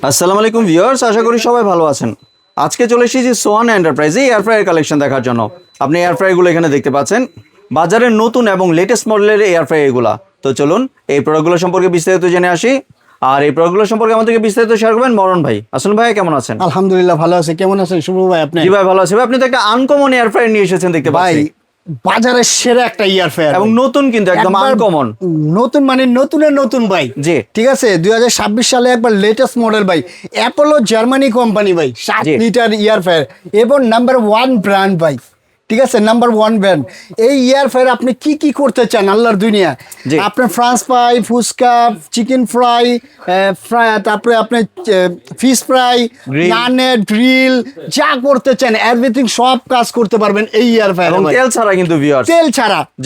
আসসালামু আলাইকুম ভিউয়ার্স, আশা করি সবাই ভালো আছেন। আজকে চলে এসেছি সোহান এন্টারপ্রাইজে এয়ার ফ্রায়ার কালেকশন দেখার জন্য। আপনি এয়ার ফ্রায়ারগুলো এখানে দেখতে পাচ্ছেন, বাজারের নতুন এবং লেটেস্ট মডেলের এয়ার ফ্রায়ার এগুলা। তো চলুন এই প্রোডাক্টগুলো সম্পর্কে বিস্তারিত জেনে আসি। আর এই প্রোডাক্টগুলো সম্পর্কে আমাদেরকে বিস্তারিত শেয়ার করবেন মরণ ভাই। আসুন ভাই, কেমন আছেন? আলহামদুলিল্লাহ ভালো আছে। কেমন আছেন শুভ ভাই? আপনি? জি ভাই, ভালো আছি ভাই। আপনি তো একটা আনকমন এয়ার ফ্রায়ার নিয়ে এসেছেন দেখতে ভাই, পাচ্ছি, বাজারের সেরা একটা ইয়ার ফেয়ার এবং নতুন, কিন্তু একদম আনকমন। নতুন মানে নতুনের নতুন ভাই। জি, ঠিক আছে, 2026 সালে একবার লেটেস্ট মডেল ভাই। অ্যাপোলো জার্মানি কোম্পানি ভাই, 7 লিটার ইয়ার ফেয়ার এবং নাম্বার 1 ব্র্যান্ড ভাই। ঠিক আছে, নাম্বার 1 ব্র্যান্ড। এই ইয়ার ফেয়ার আপনি কি কি করতে চান আল্লাহর দুনিয়া, আপনার french fry, fuchka, chicken fry, তারপরে আপনার ফিশ ফ্রাই, নানের গ্রিল, যা করতে চান এভরিথিং সব কাজ করতে পারবেন এই ইয়ার ফেয়ার। তেল ছাড়া কিন্তু ভিউয়ার্স,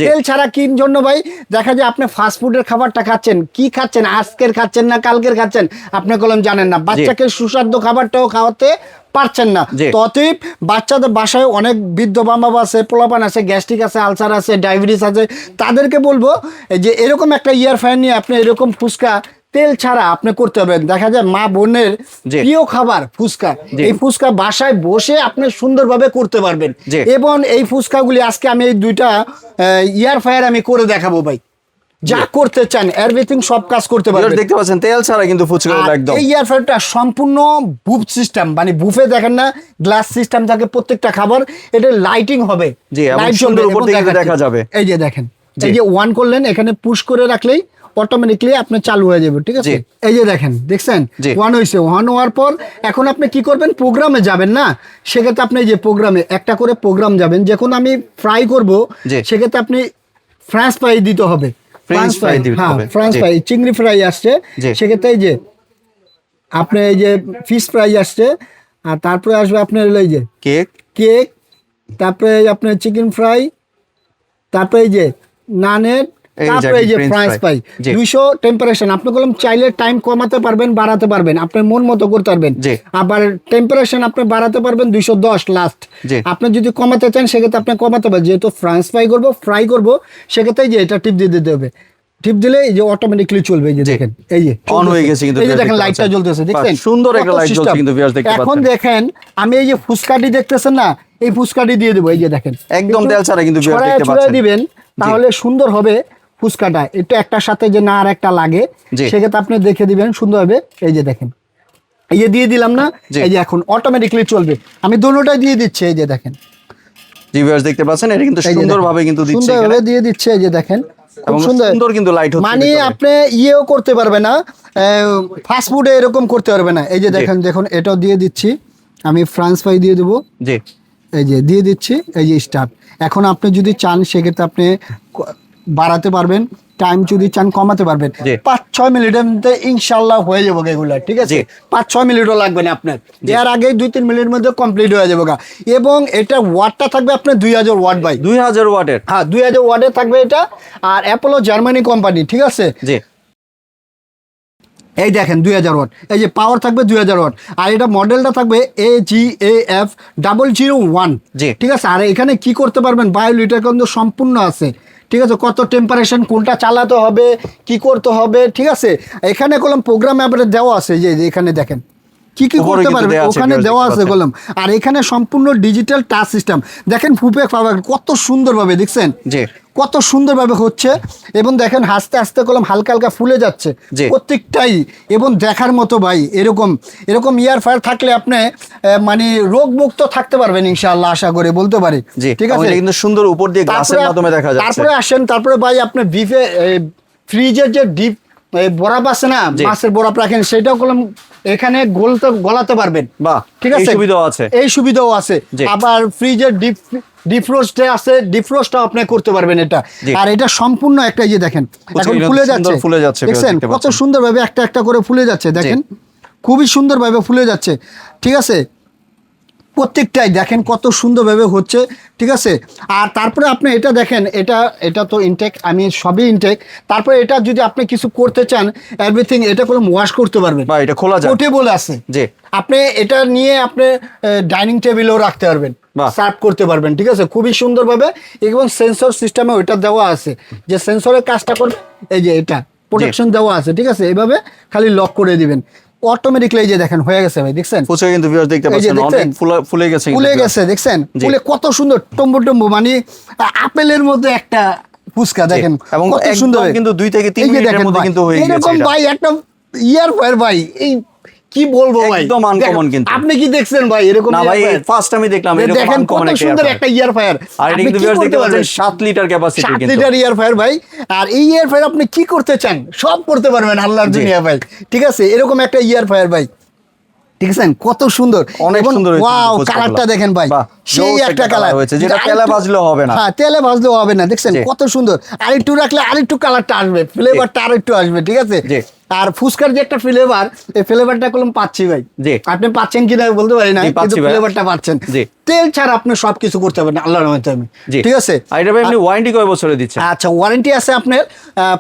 তেল ছাড়া কি জন্য ভাই? দেখা যায় আপনি ফাস্ট ফুডের খাবারটা খাচ্ছেন, কি খাচ্ছেন, আজকের খাচ্ছেন না কালকের খাচ্ছেন, আপনি কলম জানেন না। বাচ্চাকে সুস্বাদু খাবারটাও খাওয়াতে পারছেন না। ততএব বাচ্চাদের বাসায় অনেক বৃদ্ধ বাবা আছে, পোলাপান আছে, গ্যাস্ট্রিক আছে, আলসার আছে, ডায়াবেটিস আছে, তাদেরকে বলবো যে এরকম একটা ইয়ার ফ্রায়ার নিয়ে আপনি এরকম ফুচকা তেল ছাড়া আপনি করতে হবে। দেখা যায় মা বোনের প্রিয় খাবার ফুচকা, এই ফুচকা বাসায় বসে আপনি সুন্দরভাবে করতে পারবেন। এবং এই ফুচকাগুলি আজকে আমি এই দুইটা ইয়ার ফ্রায়ার আমি করে দেখাবো ভাই। যা করতে চান এভরিথিং সব কাজ করতে পারবেন। দেখতে পাচ্ছেন তেল ছাড়া কিন্তু ফুচকাগুলো একদম। এই এয়ার ফ্রায়ারটা সম্পূর্ণ বুফ সিস্টেম, মানে বুফে দেখেন না, গ্লাস সিস্টেম থাকে প্রত্যেকটা খাবার। এটা লাইটিং হবে, লাইট সুন্দর উপর থেকে দেখা যাবে। এই যে দেখেন, এই যে অন করলেন, এখানে পুশ করে রাখলেই অটোমেটিকলি আপনি চালু হয়ে যাবে। ঠিক আছে, এই যে দেখেন, দেখছেন ওয়ান হয়েছে। ওয়ান হওয়ার পর এখন আপনি কি করবেন, প্রোগ্রামে যাবেন না, সেক্ষেত্রে আপনি যে প্রোগ্রামে একটা করে প্রোগ্রাম যাবেন। যখন আমি ফ্রাই করব সেক্ষেত্রে আপনি ফ্রান্স ফ্রাই দিতে হবে, ফ্রান্স ফ্রাই, চিংড়ি ফ্রাই আসছে, সেক্ষেত্রে এই যে আপনি এই যে ফিশ ফ্রাই আসছে, আর তারপরে আসবে আপনার এই যে কেক, তারপরে আপনার চিকেন ফ্রাই, তারপরে এই যে নানের, তারপরে এই যে ফ্রান্স ফ্রাই। 200 টেম্পারেচার আপনি বললাম, চাইলে টাইম কমাতে পারবেন, বাড়াতে পারবেন, আপনার মন মতো করতে পারবেন। আবার টেম্পারেচার আপনি বাড়াতে পারবেন 210 লাস্ট। আপনি যদি কমাতে চান সেক্ষেত্রে আপনি কমাতে পারবেন। যেহেতু ফ্রান্স ফ্রাই করবো সেক্ষেত্রে যে এটা টিপ দিয়ে দিতে হবে। টিপ দিলে এই যে অটোমেটিকলি চলবে। এই যে দেখেন, এই যে অন হয়ে গেছে, কিন্তু এই যে দেখেন লাইটটা জ্বলতেছে, দেখছেন সুন্দর একটা লাইট জ্বলছে কিন্তু ভিউয়ার্স দেখতে পাচ্ছেন। এখন দেখেন আমি এই যে ফুচকাটি দেখতেছেন না, এই ফুচকাটি দিয়ে দেব। এই যে দেখেন একদম তেল ছাড়া কিন্তু ভিউয়ার্স দেখতে পাচ্ছেন, দিবেন তাহলে সুন্দর হবে ফুচকাটা। এটা একটার সাথে যে না আর একটা লাগে, সেক্ষেত্রে আপনি দেখে দিবেন সুন্দর হবে। এই যে দেখেন, এই যে দিয়ে দিলাম না, এই যে এখন অটোমেটিকলি চলবে। আমি দুটোটাই দিয়ে দিচ্ছি, এই যে দেখেন ভিউয়ার্স দেখতে পাচ্ছেন, এটা কিন্তু সুন্দরভাবে কিন্তু দিচ্ছে, সুন্দরভাবে দিয়ে দিচ্ছে। এই যে দেখেন এবং সুন্দর কিন্তু লাইট হচ্ছে, মানে আপনি ইয়েও করতে পারবে না, ফাস্ট ফুডে এরকম করতে পারবে না। এই যে দেখেন, দেখুন এটাও দিয়ে দিচ্ছি আমি, ফ্রান্স ফ্রাই দিয়ে দেবো। এই যে দিয়ে দিচ্ছি, এই যে স্টার্ট। এখন আপনি যদি চান সেক্ষেত্রে আপনি বাড়াতে পারবেন, টাইম যদি চান কমাতে পারবেন। 5-6 মিনিটের মধ্যে ইনশাল্লাহ হয়ে যাবো এগুলা। ঠিক আছে, 5-6 মিনিটও লাগবে না আপনার, এর আগে 2-3 মিনিটের মধ্যে কমপ্লিট হয়ে যাবে। এবং এটা ওয়াটটা থাকবে আপনার 2000 ওয়াট ভাই, 2000 ওয়াটের। হ্যাঁ, 2000 ওয়াটের থাকবে এটা। আর অ্যাপোলো জার্মানি কোম্পানি। ঠিক আছে, এই দেখেন 2000 ওয়াট, এই যে পাওয়ার থাকবে 2000 ওয়াট। আর এটা মডেলটা থাকবে AGAF 001। ঠিক আছে, আর এখানে কি করতে পারবেন, বায়োলিটার কিন্তু সম্পূর্ণ আছে। ঠিক আছে, কত টেম্পারেচার, কোনটা চালাতে হবে, কি করতে হবে। ঠিক আছে, এখানে কলম প্রোগ্রাম অ্যাপে দেওয়া আছে, যে এখানে দেখেন কি কি করতে পারবে, ওখানে দেওয়া আছে কলম। আর এখানে সম্পূর্ণ ডিজিটাল টাচ সিস্টেম। দেখেন ফুপে পাবেন কত সুন্দরভাবে, দেখছেন কত সুন্দরভাবে হচ্ছে। এবং দেখেন আস্তে আস্তে কলম হালকা হালকা ফুলে যাচ্ছে প্রত্যেকটাই, এবং দেখার মতো ভাই। এরকম ইয়ার ফায়ার থাকলে আপনি মানে রোগ মুক্ত থাকতে পারবেন ইনশাআল্লাহ, আশা করে বলতে পারি। ঠিক আছে, কিন্তু সুন্দর উপর দিয়ে গ্লাসের মাধ্যমে দেখা যাচ্ছে। তারপরে আসেন, তারপরে ভাই আপনি বিফে ফ্রিজের যে ডিপ বরাব আছে না, মাছের বরাব রাখেন, সেটাও কলম এখানে গলাতে পারবেন। ঠিক আছে, এই সুবিধাও আছে। আবার ফ্রিজের ডিফ্রোস্টে আছে, ডিফ্রোস্টটাও আপনি করতে পারবেন এটা। আর এটা সম্পূর্ণ একটা, যে দেখেন এখন ফুলে যাচ্ছে, দেখছেন কত সুন্দরভাবে একটা একটা করে ফুলে যাচ্ছে। দেখেন খুবই সুন্দরভাবে ফুলে যাচ্ছে। ঠিক আছে, প্রত্যেকটাই দেখেন কত সুন্দরভাবে হচ্ছে। ঠিক আছে, আর তারপরে আপনি এটা দেখেন, এটা তো ইনটেক, আমি সবই ইনটেক। তারপরে এটা যদি আপনি কিছু করতে চান এভরিথিং, এটা কোনো ওয়াশ করতে পারবেন, এটা খোলা যায়, পোর্টেবল আছে। আপনি এটা নিয়ে আপনি ডাইনিং টেবিলেও রাখতে পারবেন, সার্ভ করতে পারবেন। ঠিক আছে, খুবই সুন্দরভাবে। এবং সেন্সর সিস্টেমে ওইটা দেওয়া আছে, যে সেন্সরের কাজটা করবে। এই যে এটা প্রোটেকশন দেওয়া আছে। ঠিক আছে, এইভাবে খালি লক করে দিবেন। অটোমেটিকলি এই যে দেখেন হয়ে গেছে ভাই, দেখছেন ফুচকা কিন্তু ভিউয়ার্স দেখতে এই যে পাচ্ছেন দেখছেন? অনেক ফুলে গেছে কিন্তু ফুলে viewers। গেছে দেখছেন, জি। ফুলে কত সুন্দর টম্বু টম্বু, মানে আপেলের মধ্যে একটা ফুচকা দেখেন এবং কত একদম সুন্দর কিন্তু 2 থেকে 3 এই যে মিনিটের দেখেন মধ্যে ভাই, কিন্তু হয়ে গেছে এরকম এটা। ভাই একটা ইয়ার ফায়ার ভাই, এই কি বলবো ভাই, একদম uncommon দেখেন, কিন্তু। আপনি কি দেখছেন ভাই এরকম না air ভাই fryer? ফার্স্ট আমি দেখলাম এরকম দেখেন কত uncommon একটা সুন্দর air একটা fryer। ইয়ার ফায়ার, আর এটা কিন্তু ভিউয়ার্স দেখতে পাচ্ছেন 7 লিটার ক্যাপাসিটি 7 কিন্তু লিটার ইয়ার ফায়ার ভাই। আর এই ইয়ার ফায়ার আপনি কি করতে চান সব করতে পারবেন আল্লাহর জি। দুনিয়া ভাই, ঠিক আছে, এরকম একটা ইয়ার ফায়ার ভাই, ঠিক আছে, কত সুন্দর, অনেক এবং সুন্দর হয়েছে ওয়াও ফুচকাগুলো। কালারটা দেখেন ভাই, বাহ, সেই জোস একটা colour কালার হয়েছে, যেটা তেলে ভাজলেও হবে না। হ্যাঁ তেলে ভাজলেও হবে না, দেখছেন জি। কত সুন্দর, আরেকটু রাখলে আরেকটু কালারটা আসবে, ফ্লেভারটা আরেকটু আসবে, ঠিক আছে। জি। আর ফুচকার যে একটা ফ্লেভার, এই ফ্লেভারটা কলম পাচ্ছি ভাই, জি। আপনি পাচ্ছেন কিনা বলতে পারি না, জি, পাচ্ছি কিন্তু ভাই। ফ্লেভারটা পাচ্ছেন। জি। তেল ছাড়া আপনি সবকিছু করতে পারবেন আল্লাহর রহমতে, আমি জি ঠিক আছে। আর এটা ভাই আপনি ওয়ারেন্টি কয় বছরে দিচ্ছেন? আচ্ছা, ওয়ারেন্টি আছে আপনার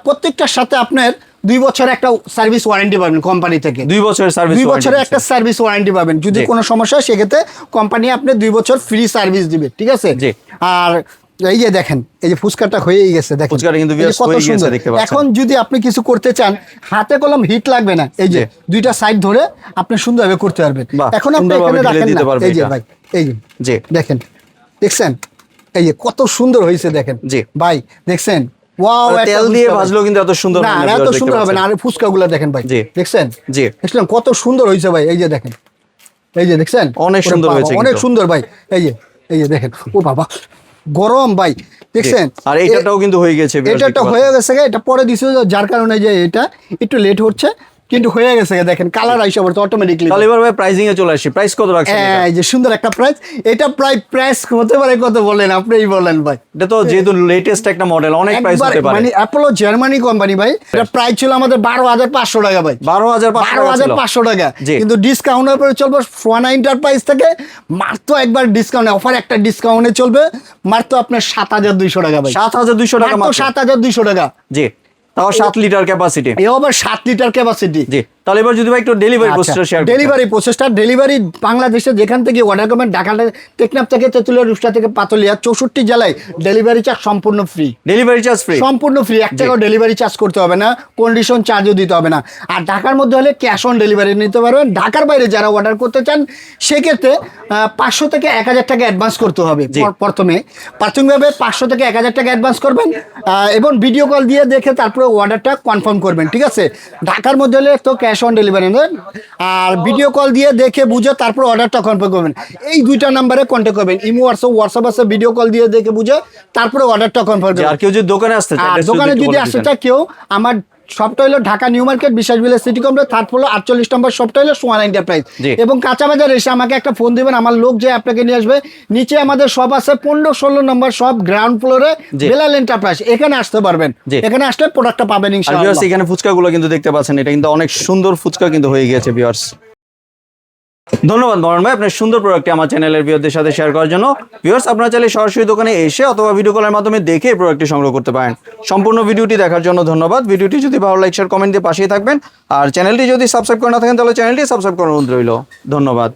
প্রত্যেকটার সাথে আপনার 2 বছর একটা সার্ভিস ওয়ারেন্টি পাবেন কোম্পানি থেকে, 2 বছরের সার্ভিস 2 বছরের একটা সার্ভিস ওয়ারেন্টি পাবেন, যদি জি। কোনো সমস্যা হয় সেক্ষেত্রে কোম্পানি আপনি 2 বছর ফ্রি সার্ভিস দিবে, ঠিক আছে। জি। আর এই যে দেখেন এই যে ফুচকাটা হয়েই গেছে, দেখেন ফুচকাটা কিন্তু এই যে বিয়াস কত হয়ে গেছে সুন্দর। দেখতে পাচ্ছেন। এখন যদি আপনি কিছু করতে চান, হাতে কলম হিট লাগবে না, এই যে জি। দুইটা সাইড ধরে আপনি সুন্দরভাবে করতে পারবেন। বাহ, এখন আপনি সুন্দরভাবে এখানে ঢেলে রাখেন দিতে না, পারবে এই যে এটা। ভাই, এই যে জি। দেখেন, দেখছেন এই যে কত সুন্দর হয়েছে, দেখেন জি। ভাই, দেখছেন ওয়াও, আর একটা তেল দিয়ে ফুচকা ভাই। ভাজলেও কিন্তু এত সুন্দর না হয় না, না, এত viewers দেখতে সুন্দর হবে না। পাচ্ছেন। আর ফুচকাগুলো দেখেন ভাই, জি। দেখছেন, জি। দেখলেন কত সুন্দর হয়েছে ভাই, এই যে দেখেন, এই যে দেখছেন অনেক ওরে সুন্দর বাবা, হয়েছে অনেক কিন্তু। সুন্দর ভাই, এই যে দেখেন, ও বাবা গরম ভাই, দেখছেন। আর এইটাটাও কিন্তু হয়ে গেছে viewers এটা দেখতে হয়ে গেছে গে, এটা পরে দিছে, যার কারণে যে এটা একটু লেট হচ্ছে, কিন্তু হয়ে গেছে গে, দেখেন কালার আইসা পড়ছে অটোমেটিকলি। তাহলে এবার ভাই প্রাইসিং এ চলে আসি, প্রাইস কত রাখছেন এটা? এই যে সুন্দর একটা প্রাইস, এটা প্রাইস হতে পারে কত বলেন, আপনিই বলেন ভাই। এটা তো যেহেতু লেটেস্ট একটা মডেল অনেক প্রাইস একবার হতে পারে। মানে অ্যাপোলো জার্মানি কোম্পানি ভাই, এটা প্রাইস ছিল আমাদের 12,500 টাকা ভাই, 12,500 টাকা, জি। কিন্তু ডিসকাউন্টের পরে চলবে সোয়ানা এন্টারপ্রাইজ থেকে মাত্র একবার ডিসকাউন্ট অফার, একটা ডিসকাউন্টে চলবে মাত্র আপনার 7,200 টাকা ভাই, 7,200 টাকা মাত্র মাত্র। 7,200 টাকা। জি, তাও 7 লিটার ক্যাপাসিটি। এ আবার 7 লিটার ক্যাপাসিটি। জি, তাহলে এবার যদি ভাই একটু ডেলিভারি প্রসেসটা শেয়ার করতেন। ডেলিভারি প্রসেসটা, ডেলিভারি বাংলাদেশে যেখান থেকে অর্ডার করবেন, ঢাকা, টেকনাফ থেকে তেতুলিয়া, রূপসা থেকে পাতুলিয়া, 64 জেলায় ডেলিভারি চার্জ সম্পূর্ণ ফ্রি, ডেলিভারি চার্জ ফ্রি। সম্পূর্ণ ফ্রি, 1 টাকাও ডেলিভারি চার্জ করতে হবে না, কন্ডিশন চার্জও দিতে হবে না। আর ঢাকার মধ্যে হলে ক্যাশ অন ডেলিভারি নিতে পারবেন। ঢাকার বাইরে যারা অর্ডার করতে চান সেক্ষেত্রে 500 থেকে 1,000 টাকা অ্যাডভান্স করতে হবে। জি। প্রথমে প্রাথমিকভাবে 500 থেকে 1,000 টাকা অ্যাডভান্স করবেন, এবং ভিডিও কল দিয়ে দেখে তারপরে অর্ডারটা কনফার্ম করবেন, ঠিক আছে। ঢাকার মধ্যে হলে তো ক্যাশ অন ডেলিভারি নেবেন, আর ভিডিও কল দিয়ে দেখে বুঝে তারপর অর্ডারটা কনফার্ম করবেন। এই দুইটা নাম্বারে কন্ট্যাক্ট করবেন, ইমো হোয়াটসঅ্যাপ আছে, ভিডিও কল দিয়ে দেখে বুঝে তারপরে অর্ডারটা কনফার্ম যে করবেন। আর কেউ যদি দোকানে আসতে চায়, আর address দোকানে একটু যদি বলে আসতে দিতেন। চায় কেউ, আমার শপটা হলো ঢাকা নিউ মার্কেট, বিশ্বাস বিলে সিটি কমপ্লেক্স, 3rd ফ্লোর, 48 নম্বর শপটা হলো সোয়ানা এন্টারপ্রাইজ। জি। এবং কাঁচা বাজার এসে আমাকে একটা ফোন দিবেন, আমার লোক যে আপনাকে নিয়ে আসবে। নিচে আমাদের শপ আছে 15-16 নম্বর শপ, গ্রাউন্ড ফ্লোরে, জি। বেলাল এন্টারপ্রাইজ, এখানে আসতে পারবেন। জি। এখানে আসলে প্রোডাক্টটা পাবেন আর ইনশাআল্লাহ। ভিউয়ার্স এখানে ফুচকাগুলো কিন্তু দেখতে পাচ্ছেন, এটা কিন্তু অনেক সুন্দর ফুচকা কিন্তু হয়ে গিয়েছে ভিউয়ার্স। ধন্যবাদ মরণ ভাই আপনার সুন্দর প্রোডাক্টটি আমার চ্যানেলের ভিউয়ারদের সাথে শেয়ার করার জন্য। ভিউয়ার্স আপনারা চাইলে সরাসরি দোকানে এসে অথবা ভিডিও কলের মাধ্যমে দেখে এই প্রোডাক্টটি সংগ্রহ করতে পারেন। সম্পূর্ণ ভিডিওটি দেখার জন্য ধন্যবাদ। ভিডিওটি যদি ভালো লাইক শেয়ার কমেন্ট দিয়ে পাশেই থাকবেন, আর চ্যানেলটি যদি সাবস্ক্রাইব করে না থাকেন তাহলে চ্যানেলটি সাবস্ক্রাইব করার অনুরোধ রইল। ধন্যবাদ।